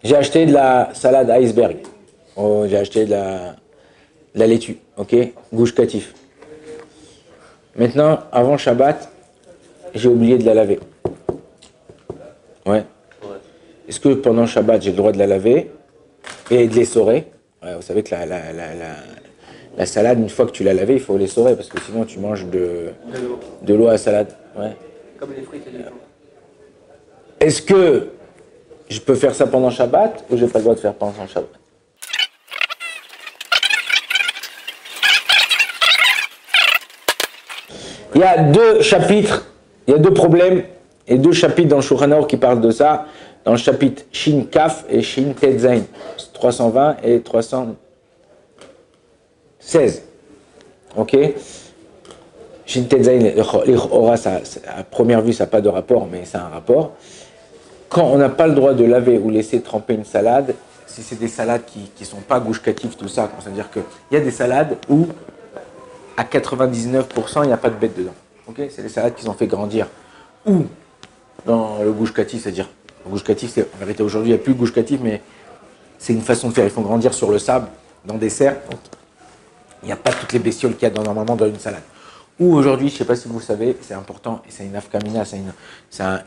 J'ai acheté de la salade iceberg. Oh, j'ai acheté de la laitue, ok? Gouche catif. Maintenant, avant Shabbat, j'ai oublié de la laver. Ouais. Est-ce que pendant Shabbat, j'ai le droit de la laver et de l'essorer? Ouais, vous savez que la salade, une fois que tu l'as lavée, il faut l'essorer parce que sinon tu manges de l'eau à salade. Ouais. Comme les frites et les gens. Est-ce que je peux faire ça pendant Shabbat ou j'ai pas le droit de faire pendant Shabbat? Il y a deux chapitres, il y a deux problèmes et deux chapitres dans le Shulchan Aruch qui parlent de ça. Dans le chapitre Shin Kaf et Shin Tet Zain, 320 et 316. Ok? Shin Tet Zain, à première vue, ça n'a pas de rapport, mais ça a un rapport. Quand on n'a pas le droit de laver ou laisser tremper une salade, si c'est des salades qui ne sont pas gouche-catif, tout ça, c'est-à-dire qu'il y a des salades où à 99%, il n'y a pas de bête dedans. Okay, c'est des salades qu'ils ont fait grandir. Ou dans le gouche-catif, c'est-à-dire, le gouche-catif, c'est, en vérité, aujourd'hui, il n'y a plus de gouche-catif, mais c'est une façon de faire. Ils font grandir sur le sable, dans des serres. Donc, il n'y a pas toutes les bestioles qu'il y a normalement dans une salade. Ou aujourd'hui, je ne sais pas si vous savez, c'est important, et c'est une afkamina, c'est un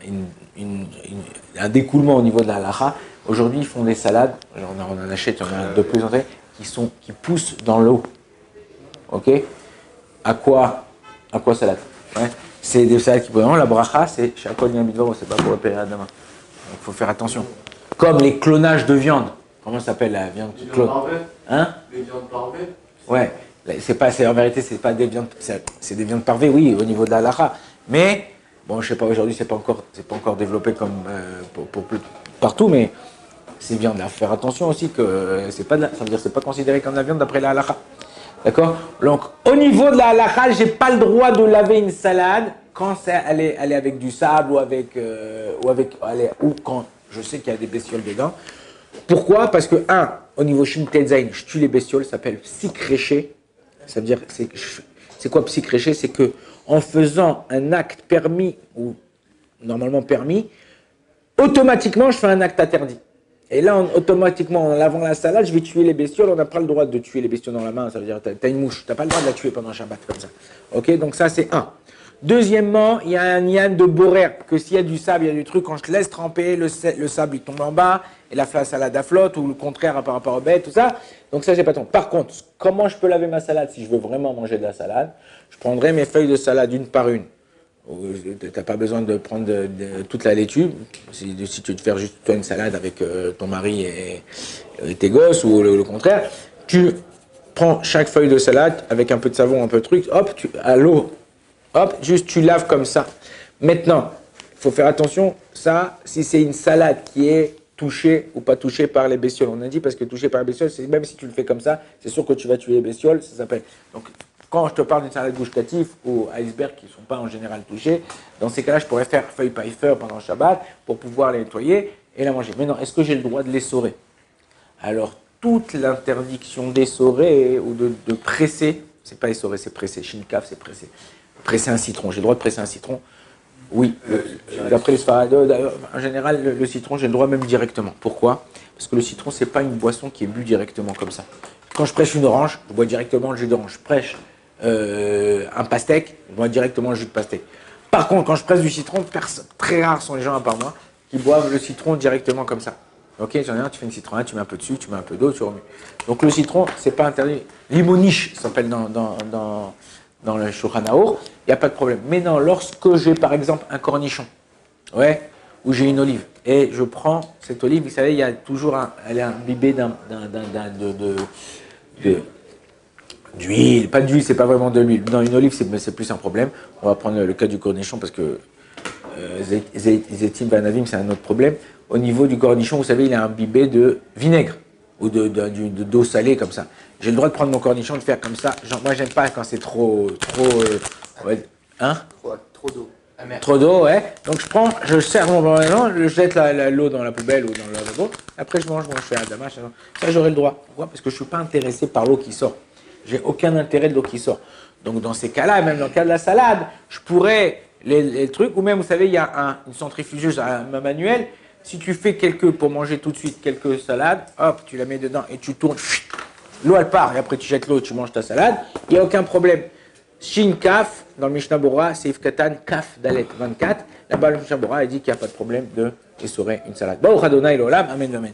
découlement au niveau de la halacha. Aujourd'hui, ils font des salades, on en achète, il y en a de plus en plus, qui poussent dans l'eau. Ok? À quoi salade? Ouais. C'est des salades qui la bracha, c'est chakol yamidvaro, c'est pas pour le période demain. Donc il faut faire attention. Comme les clonages de viande. Comment ça s'appelle la viande clone? Hein? Les viandes parvées? Ouais. En vérité, c'est pas des viandes, c'est des viandes parvées, oui, au niveau de la halacha. Mais, bon, je sais pas, aujourd'hui, c'est pas encore développé comme partout, mais ces viandes-là, faut faire attention aussi que ça veut dire c'est pas considéré comme la viande d'après la halacha. D'accord? Donc, au niveau de la halakha, j'ai pas le droit de laver une salade quand elle est avec du sable ou quand je sais qu'il y a des bestioles dedans. Pourquoi? Parce que, au niveau Shin Tet Zain, je tue les bestioles, ça s'appelle psychréché. Ça veut dire, c'est quoi psychréché? C'est que en faisant un acte permis ou normalement permis, automatiquement, je fais un acte interdit. Et là, automatiquement, en lavant la salade, je vais tuer les bestioles. On n'a pas le droit de tuer les bestioles dans la main. Ça veut dire que tu as une mouche. Tu n'as pas le droit de la tuer pendant Shabbat comme ça. Ok, donc ça, c'est un. Deuxièmement, il y a un yann de borer. Que s'il y a du sable, il y a du truc, quand je te laisse tremper, le sable, il tombe en bas. Et la salade à flotte, ou le contraire par rapport au bête, tout ça. Donc ça, j'ai pas de temps. Par contre, comment je peux laver ma salade si je veux vraiment manger de la salade? Je prendrai mes feuilles de salade une par une. Tu n'as pas besoin de prendre toute la laitue. Si tu veux te faire juste toi une salade avec ton mari et tes gosses, ou le contraire, tu prends chaque feuille de salade avec un peu de savon, un peu de truc, hop, à l'eau, hop, juste tu laves comme ça. Maintenant, il faut faire attention, ça, si c'est une salade qui est touchée ou pas touchée par les bestioles. On a dit parce que touchée par les bestioles, même si tu le fais comme ça, c'est sûr que tu vas tuer les bestioles, ça s'appelle. Donc, quand je te parle d'une salade gouche-catif ou iceberg qui ne sont pas en général touchés, dans ces cas-là, je pourrais faire feuille par feuille pendant Shabbat pour pouvoir les nettoyer et la manger. Mais non, est-ce que j'ai le droit de l'essorer? Alors, toute l'interdiction d'essorer ou de presser, c'est pas essorer, c'est presser. Shinkaf, c'est presser. Presser un citron. J'ai le droit de presser un citron? Oui. D'après les Sfaradim, en général, le citron, j'ai le droit même directement. Pourquoi? Parce que le citron, c'est pas une boisson qui est bu directement comme ça. Quand je prêche une orange, je bois directement le jus d'orange. Je prêche un pastèque, je bois directement le jus de pastèque. Par contre, quand je presse du citron, très rares sont les gens à part moi qui boivent le citron directement comme ça. Ok, j'en ai un, tu fais une citron, tu mets un peu dessus, tu mets un peu d'eau, tu remues. Donc le citron, c'est pas interdit. Limoniche s'appelle dans le Shulchan Aruch, il n'y a pas de problème. Mais non, lorsque j'ai par exemple un cornichon, ouais, ou j'ai une olive, et je prends cette olive, vous savez, il y a toujours elle est imbibée d'huile, pas d'huile, c'est pas vraiment de l'huile. Dans une olive, c'est plus un problème. On va prendre le cas du cornichon parce que Zetim Vanavim, c'est un autre problème. Au niveau du cornichon, vous savez, il est imbibé de vinaigre ou d'eau salée comme ça. J'ai le droit de prendre mon cornichon, de faire comme ça. Genre, moi, j'aime pas quand c'est trop hein? Trop d'eau. Trop d'eau, ouais. Donc je sers mon cornichon, je jette l'eau dans la poubelle ou dans le lavabo. Après, je mange, je fais Adama. Ça, j'aurai le droit. Pourquoi? Parce que je ne suis pas intéressé par l'eau qui sort. J'ai aucun intérêt de l'eau qui sort. Donc, dans ces cas-là, même dans le cas de la salade, je pourrais les trucs, ou même, vous savez, il y a une centrifugeuse manuelle. Si tu fais pour manger tout de suite quelques salades, hop, tu la mets dedans et tu tournes, l'eau elle part et après tu jettes l'eau et tu manges ta salade, il n'y a aucun problème. Shin Kaf, dans le Mishnah Bora, Seif Katan, Kaf Dalet 24, là-bas le Mishnah Bora il dit qu'il n'y a pas de problème de essorer une salade. Baruch Adonai l'Olam, Amen, Amen.